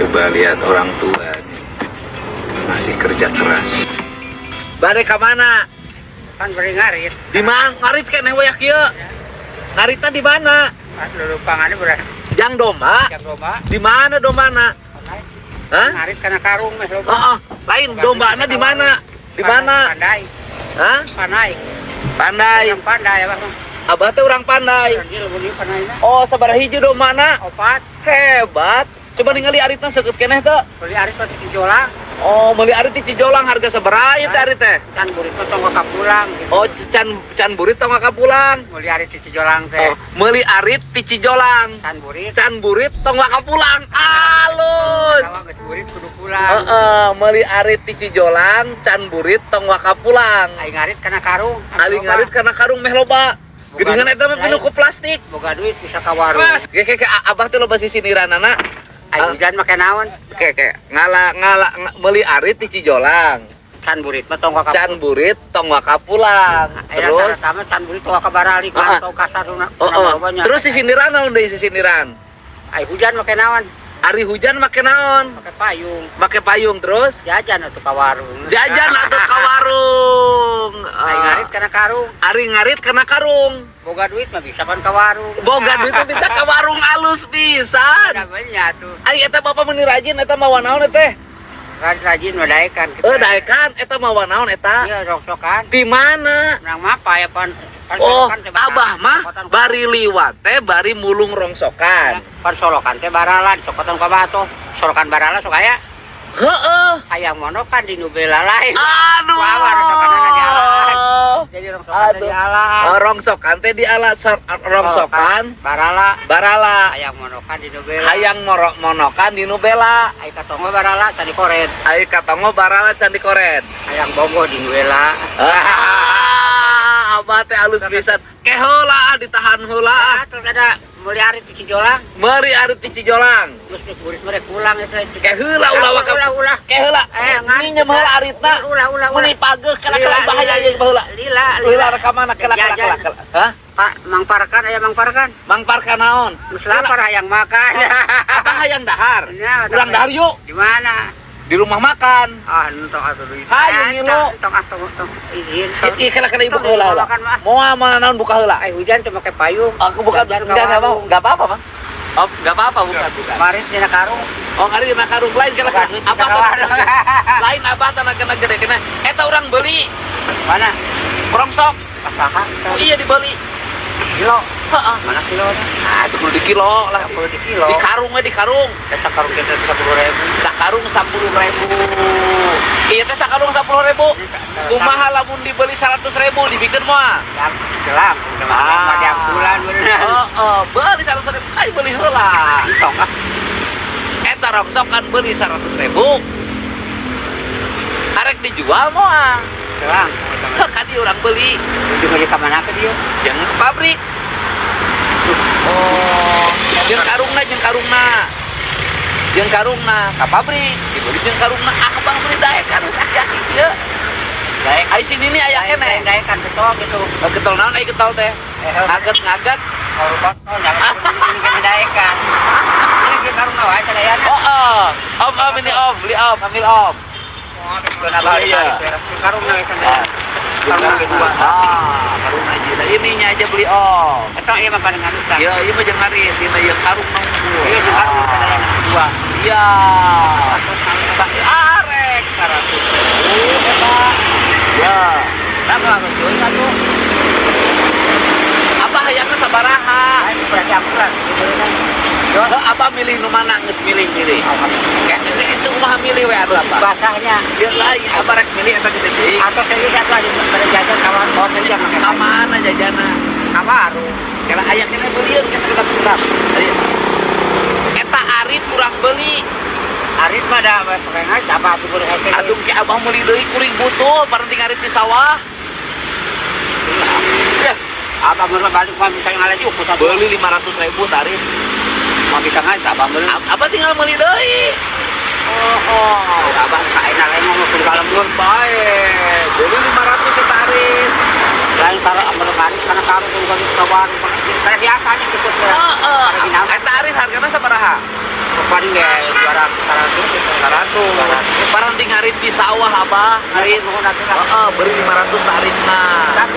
Coba lihat orang tua nih. Masih kerja keras. Bade ke mana? Kan beri ngarit. Di mana? Ngarit keneh we kieu. Ngaritna di mana? Pas lulupangannya berat. Jang domba. Jam domba. Di mana dombana? Hah? Ngarit karena karung mah loba. Oh, lain dombana di mana? Di mana? Pandai. Hah? Pandai. Pandai. Yang pandai apa? Abah teh urang pandai. Dia lebih pandai na. Oh, sabaraha hiji dombana? Opat. Hebat. Coba ningali aritna seukeut keneh teh. Beli arit pas Cijolang. Oh, meuli arit di Cijolang harga sabaraha ieu teh arit teh? Can burit mah tong ka pulang gitu. Oh, can burit tong ka pulang. Beli arit di Cijolang teh. Oh, meuli arit di Cijolang. Can burit. Can burit tong ka pulang. Alus. Kalau geus burit kudu pulang. Meuli arit di Cijolang, can burit tong ka pulang. Aing ngarit karena karung. Ali ngarit karena karung meh loba. Geuningan eta mah pinuh ku plastik. Boga duit bisa ka warung. Ge abah teh loba sisiniranana. Aing hujan make naon? Kayak ngala meuli arit di Cijolang. Can burit mah tong ka Can burit tong ka pulang. Terus Terus sama can burit tong ka baralik tong kasar na. Terus sisiniran naon deui sisiniran? Aing hujan make naon? Ari hujan make naon? Make payung. Make payung terus Jajan atuh ka warung. jajan atuh ka warung. Aing ngarit karena karung. Ari ngarit kena karung. Boga duit mah bisa kan ka warung. Boga duit teh bisa ka warung alus pisan. Namanya tuh. Ai eta bapak meuni rajin eta mah naon teh? Rajin madaekan. Daekan eta mah naon eta? Iya rongsokan. Di mana? Nang mapa ya pan. Oh, abah mah bari liwat teh bari mulung rongsokan. Pan solokan teh barala dicokotan ka bato. Solokan barala sok aya. Heeh. Hayang monokan di nubela lain. Aduh. Wawar rongsokanna di alaan. Jadi rongsokan teh di alaan. Rongsokan teh di ala rongsokan barala. Hayang monokan di nubela. Hayang monokan di nubela. Ai katongo barala can dikoret. Ai katongo barala can dikoret. Hayang bongo di nubela. Abah teh alus pisan. Keheula ditahan heula. Terus ada mulai arit di Cijolang. Meuri arit di Cijolang. Terus burit mereka pulang itu. Keheula ulah ulah. Keheula. Ngani Ini mah aritna. Ulah. Muni pageuk kana bahaya ieu baheula. Lila ka mana kala. Hah? Pak Mang Parkan aya Mang Parkan. Mang Parkan naon? Geus lapar hayang makan. Apa hayang dahar? Urang dahar yuk. Di mana? Di rumah makan. Ah, entok atuh duit. Hayu ngilu. Entok izin. Ih kala ibu heula. Moal mana naon buka heula. Ai hujan teh make payung. Aku bukan enggak apa-apa, Bang. Oh, enggak apa-apa bukan. Kemarin dina karung. Oh, kali dina karung lain kala apa lain abah tanah kena gede kena. Eta urang beli. Mana? Rongsok. Pasaha. Oh iya dibeli. Kilo. Heeh. Mana kilonya? Ah, itu kudu di kilo lah. Kudu di kilo. Di karung we di karung. Sakarung kita 10.000. Sakarung 10.000. Iya teh sakarung 10.000. Kumaha lamun dibeli 100.000 dibikeun moal. Yang jelang udah tiap bulan bener. Heeh, beli 100.000. Ai beli heula. Entok ah. Eta rongsok kan beli 100.000. Arek dijual moal. Jelang. Kan dia orang beli. Dibeli ka mana ke dia? Jangan ke pabrik. Oh, jeung karungna ka pabrik dibeli jeung karungna abang beli daek kan sakit kieu. Daek ai sini nih aya keneh. Daek kan betul gitu. Getol naon ai getol teh? Ngaget. Oh, jangan beli daek kan. Ini karungna wae sadayana. Om ini om, beli om, ambil om. Karungna wae sadayana. Karungna kedua. Karungna aja. Ininya aja beli om. Eta ieu mah paling halus dah. Ya, ieu mah jeung hari dina ieu karung nang Ieu karung sadayana kedua. Iya. Arek 100.000 eta. Ya. Berapa aku jual satu? Apa hayangna sabaraha? Ini berarti akurat. Apa milih nu mana geus milih-milih. Kayak itu mah milih we atuh apa? Basahnya. Dia lain apa rek milih eta gede deui. Atau saya satu aja berjajan kawan. Oh, teh ka mana jajana? Ka warung. Kala aya keneh beulieun geus sakitu kurang. Eta arit kurang beli. Arit mah da pengen coba atuh boleh hese. Aduh ke abah meuli deui kuring butuh parenting arit di sawah. Ya. Abah mah balik mah bisa ngalajuk putar. Beli 500.000 tarif. Mah bisa ngaca abah meuli. Apa tinggal meuli deui. Abah kaena lain mah kudu kalembur bae. Beli 500 tarik. Lain kalau amal ngarit karena kamu kudu bagi kawan. Karena biasanya ikut. Eta arit hargana sabaraha? Paling ge 100. Parang tinggalin di sawah abah, ngarin. Beri 500 tarik nah.